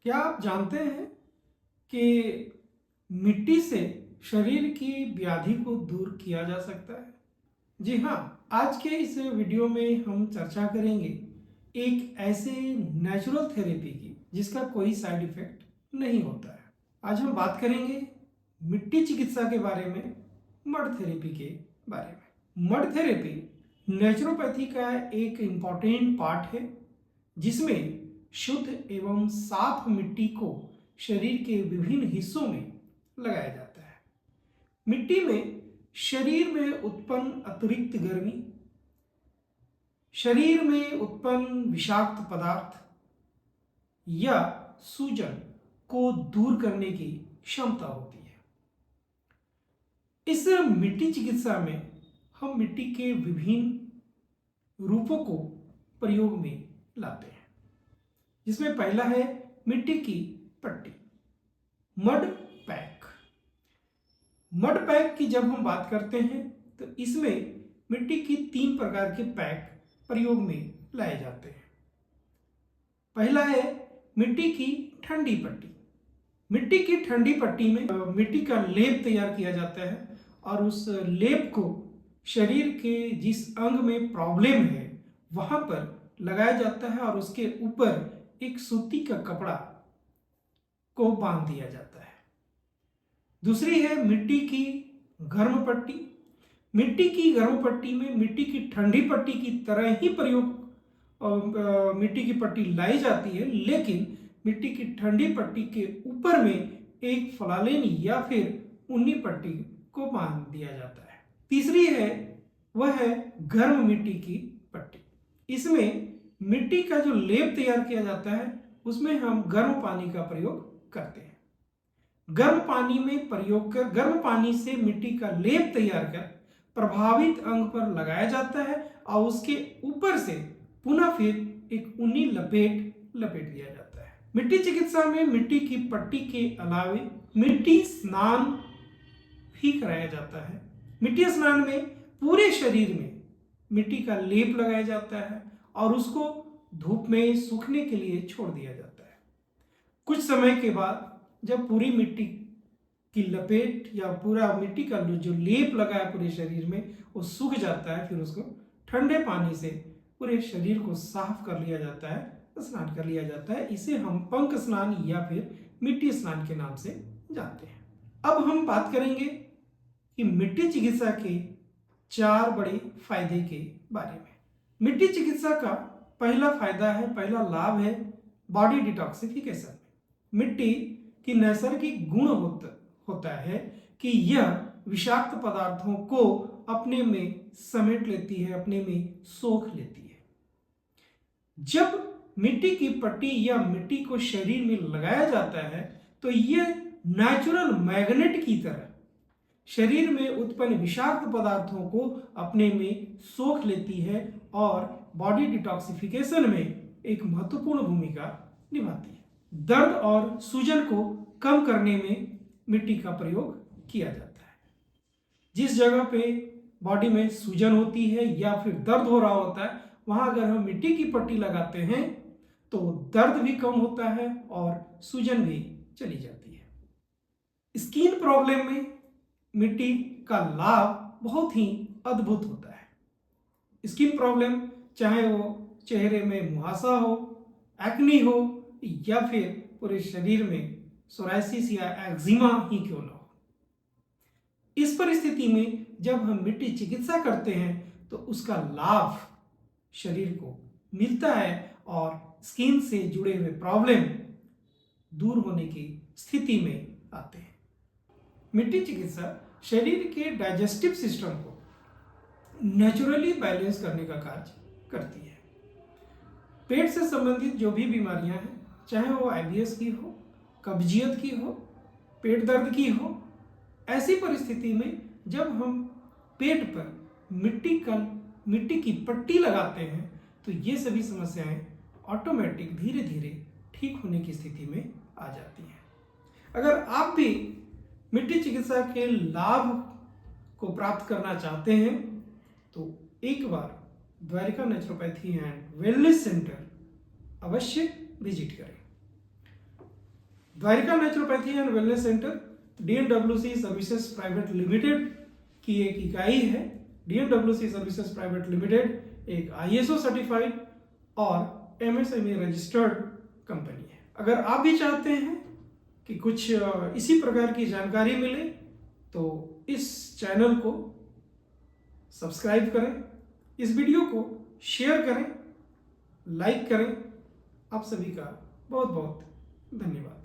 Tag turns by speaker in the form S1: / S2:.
S1: क्या आप जानते हैं कि मिट्टी से शरीर की व्याधि को दूर किया जा सकता है? जी हाँ, आज के इस वीडियो में हम चर्चा करेंगे एक ऐसे नेचुरल थेरेपी की जिसका कोई साइड इफेक्ट नहीं होता है। आज हम बात करेंगे मिट्टी चिकित्सा के बारे में, मड थेरेपी के बारे में। मड थेरेपी नेचुरोपैथी का एक इम्पॉर्टेंट पार्ट है जिसमें शुद्ध एवं साफ मिट्टी को शरीर के विभिन्न हिस्सों में लगाया जाता है। मिट्टी में शरीर में उत्पन्न अतिरिक्त गर्मी, शरीर में उत्पन्न विषाक्त पदार्थ या सूजन को दूर करने की क्षमता होती है। इस मिट्टी चिकित्सा में हम मिट्टी के विभिन्न रूपों को प्रयोग में लाते हैं, जिसमें पहला है मिट्टी की पट्टी, मड पैक। मड पैक की जब हम बात करते हैं तो इसमें मिट्टी की 3 प्रकार के पैक प्रयोग में लाए जाते हैं। पहला है मिट्टी की ठंडी पट्टी। मिट्टी की ठंडी पट्टी में मिट्टी का लेप तैयार किया जाता है और उस लेप को शरीर के जिस अंग में प्रॉब्लम है वहां पर लगाया जाता है और उसके ऊपर एक सूती का कपड़ा को बांध दिया जाता है। दूसरी है मिट्टी की गर्म पट्टी। मिट्टी की गर्म पट्टी में मिट्टी की ठंडी पट्टी की तरह ही प्रयोग मिट्टी की पट्टी लाई जाती है, लेकिन मिट्टी की ठंडी पट्टी के ऊपर में एक फलालेन या फिर ऊनी पट्टी को बांध दिया जाता है। तीसरी है वह है गर्म मिट्टी की पट्टी। इसमें मिट्टी का जो लेप तैयार किया जाता है उसमें हम गर्म पानी का प्रयोग करते हैं। गर्म पानी में प्रयोग कर गर्म पानी से मिट्टी का लेप तैयार कर प्रभावित अंग पर लगाया जाता है और उसके ऊपर से पुनः फिर एक ऊनी लपेट दिया जाता है। मिट्टी चिकित्सा में मिट्टी की पट्टी के अलावे मिट्टी स्नान भी कराया जाता है। मिट्टी स्नान में पूरे शरीर में मिट्टी का लेप लगाया जाता है और उसको धूप में सूखने के लिए छोड़ दिया जाता है। कुछ समय के बाद जब पूरी मिट्टी की लपेट या पूरा मिट्टी का जो लेप लगा है पूरे शरीर में वो सूख जाता है, फिर उसको ठंडे पानी से पूरे शरीर को साफ कर लिया जाता है, स्नान कर लिया जाता है। इसे हम पंक स्नान या फिर मिट्टी स्नान के नाम से जानते हैं। अब हम बात करेंगे कि मिट्टी चिकित्सा के 4 बड़े फायदे के बारे में। मिट्टी चिकित्सा का पहला फायदा है, पहला लाभ है बॉडी डिटॉक्सिफिकेशन। मिट्टी की नैसर्गिक गुण होता है कि यह विषाक्त पदार्थों को अपने में समेट लेती है, अपने में सोख लेती है। जब मिट्टी की पट्टी या मिट्टी को शरीर में लगाया जाता है तो यह नेचुरल मैग्नेट की तरह शरीर में उत्पन्न विषाक्त पदार्थों को अपने में सोख लेती है और बॉडी डिटॉक्सिफिकेशन में एक महत्वपूर्ण भूमिका निभाती है। दर्द और सूजन को कम करने में मिट्टी का प्रयोग किया जाता है। जिस जगह पे बॉडी में सूजन होती है या फिर दर्द हो रहा होता है वहां अगर हम मिट्टी की पट्टी लगाते हैं तो दर्द भी कम होता है और सूजन भी चली जाती है। स्किन प्रॉब्लम में मिट्टी का लाभ बहुत ही अद्भुत होता है। स्किन प्रॉब्लम चाहे वो चेहरे में मुहासा हो, एक्नी हो या फिर पूरे शरीर में सोराइसिस या एक्जिमा ही क्यों ना हो, इस परिस्थिति में जब हम मिट्टी चिकित्सा करते हैं तो उसका लाभ शरीर को मिलता है और स्किन से जुड़े हुए प्रॉब्लम दूर होने की स्थिति में आते हैं। मिट्टी चिकित्सा शरीर के डाइजेस्टिव सिस्टम को नेचुरली बैलेंस करने का कार्य करती है। पेट से संबंधित जो भी बीमारियां हैं, चाहे वो आईबीएस की हो, कब्जियत की हो, पेट दर्द की हो, ऐसी परिस्थिति में जब हम पेट पर मिट्टी की पट्टी लगाते हैं तो ये सभी समस्याएं ऑटोमेटिक धीरे धीरे ठीक होने की स्थिति में आ जाती हैं। अगर आप भी मिट्टी चिकित्सा के लाभ को प्राप्त करना चाहते हैं तो एक बार Dwarika naturopathy and wellness centre अवश्य विजिट करें। Dwarika naturopathy and wellness centre DNWC services private limited की एक इकाई है। DNWC सर्विसेज प्राइवेट लिमिटेड एक ISO सर्टिफाइड और MSME रजिस्टर्ड कंपनी है। अगर आप भी चाहते हैं कि कुछ इसी प्रकार की जानकारी मिले तो इस चैनल को सब्सक्राइब करें, इस वीडियो को शेयर करें, लाइक करें। आप सभी का बहुत बहुत धन्यवाद।